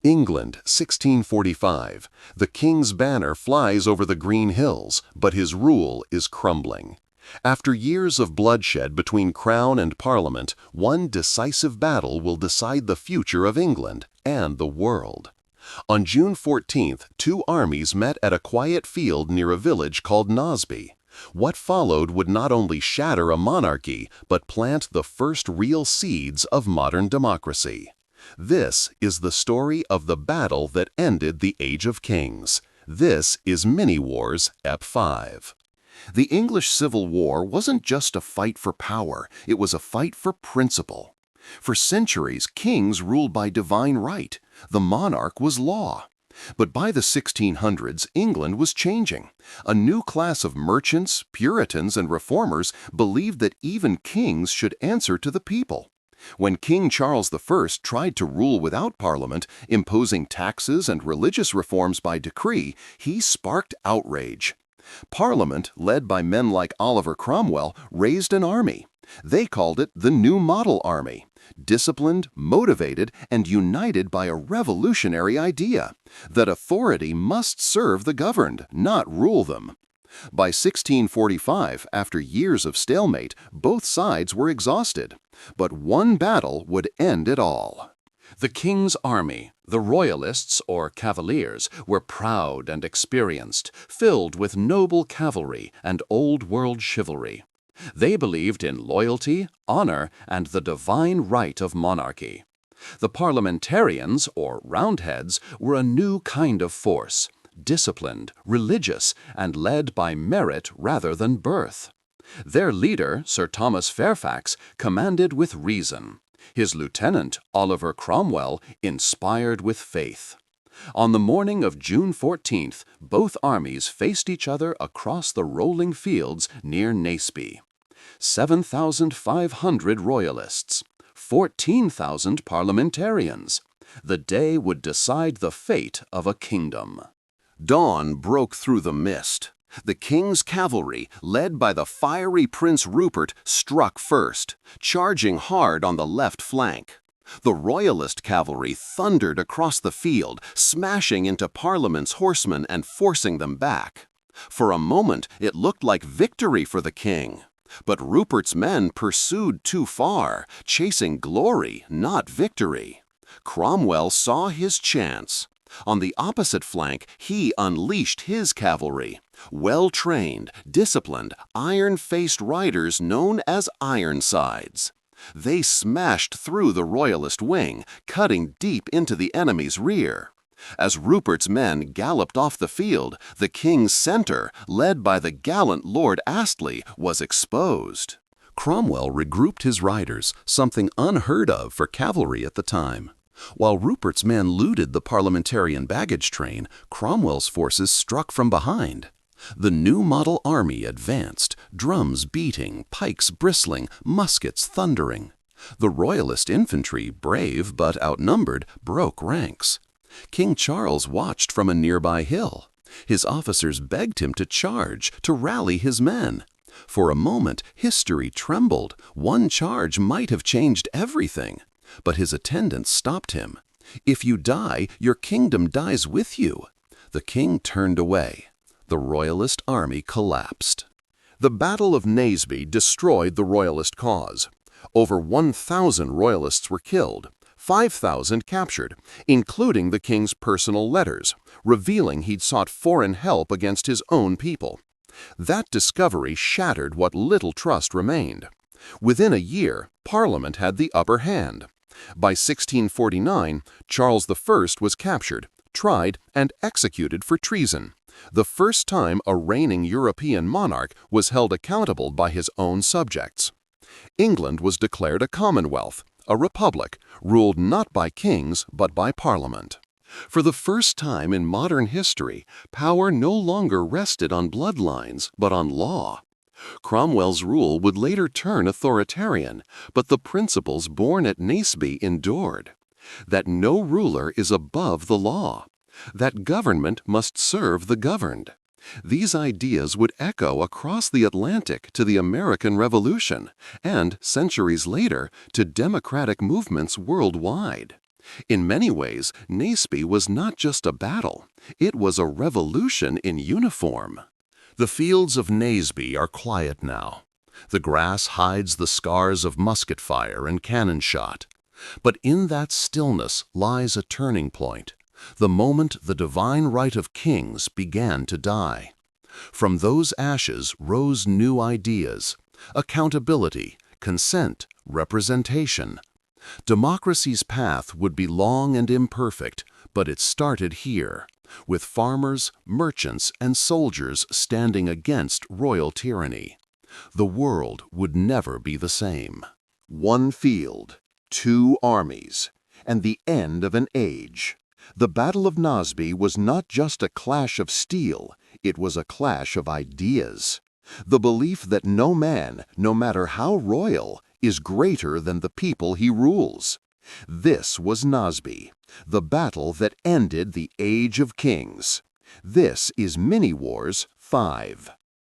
England, 1645. The king's banner flies over the green hills, but his rule is crumbling. After years of bloodshed between Crown and Parliament, one decisive battle will decide the future of England and the world. On June 14th, two armies met at a quiet field near a village called Naseby. What followed would not only shatter a monarchy, but plant the first real seeds of modern democracy. This is the story of the battle that ended the Age of Kings. This is Mini Wars, Ep 5. The English Civil War wasn't just a fight for power, it was a fight for principle. For centuries, kings ruled by divine right. The monarch was law. But by the 1600s, England was changing. A new class of merchants, Puritans, and reformers believed that even kings should answer to the people. When King Charles I tried to rule without Parliament, imposing taxes and religious reforms by decree, he sparked outrage. Parliament, led by men like Oliver Cromwell, raised an army. They called it the New Model Army, disciplined, motivated, and united by a revolutionary idea that authority must serve the governed, not rule them. By 1645, after years of stalemate, both sides were exhausted. But one battle would end it all. The king's army, the Royalists or Cavaliers, were proud and experienced, filled with noble cavalry and old-world chivalry. They believed in loyalty, honor, and the divine right of monarchy. The parliamentarians, or Roundheads, were a new kind of force, disciplined, religious, and led by merit rather than birth. Their leader, Sir Thomas Fairfax, commanded with reason. His lieutenant, Oliver Cromwell, inspired with faith. On the morning of June 14th, both armies faced each other across the rolling fields near Naseby. 7,500 Royalists, 14,000 parliamentarians. The day would decide the fate of a kingdom. Dawn broke through the mist. The king's cavalry, led by the fiery Prince Rupert, struck first, charging hard on the left flank. The Royalist cavalry thundered across the field, smashing into Parliament's horsemen and forcing them back. For a moment, it looked like victory for the king. But Rupert's men pursued too far, chasing glory, not victory. Cromwell saw his chance. On the opposite flank, he unleashed his cavalry. Well-trained, disciplined, iron-faced riders known as Ironsides. They smashed through the Royalist wing, cutting deep into the enemy's rear. As Rupert's men galloped off the field, the king's center, led by the gallant Lord Astley, was exposed. Cromwell regrouped his riders, something unheard of for cavalry at the time. While Rupert's men looted the parliamentarian baggage train, Cromwell's forces struck from behind. The New Model Army advanced, drums beating, pikes bristling, muskets thundering. The Royalist infantry, brave but outnumbered, broke ranks. King Charles watched from a nearby hill. His officers begged him to charge, to rally his men. For a moment, history trembled. One charge might have changed everything. But his attendants stopped him. "If you die, your kingdom dies with you." The king turned away. The Royalist army collapsed. The Battle of Naseby destroyed the Royalist cause. Over 1,000 Royalists were killed, 5,000 captured, including the king's personal letters, revealing he'd sought foreign help against his own people. That discovery shattered what little trust remained. Within a year, Parliament had the upper hand. By 1649, Charles I was captured, tried, and executed for treason, the first time a reigning European monarch was held accountable by his own subjects. England was declared a commonwealth, a republic, ruled not by kings but by Parliament. For the first time in modern history, power no longer rested on bloodlines but on law. Cromwell's rule would later turn authoritarian, but the principles born at Naseby endured. That no ruler is above the law. That government must serve the governed. These ideas would echo across the Atlantic to the American Revolution and, centuries later, to democratic movements worldwide. In many ways, Naseby was not just a battle. It was a revolution in uniform. The fields of Naseby are quiet now. The grass hides the scars of musket fire and cannon shot. But in that stillness lies a turning point, the moment the divine right of kings began to die. From those ashes rose new ideas: accountability, consent, representation. Democracy's path would be long and imperfect, but it started here, with farmers, merchants, and soldiers standing against royal tyranny. The world would never be the same. One field, two armies, and the end of an age. The Battle of Naseby was not just a clash of steel, it was a clash of ideas. The belief that no man, no matter how royal, is greater than the people he rules. This was Naseby, the battle that ended the Age of Kings. This is Mini Wars 5.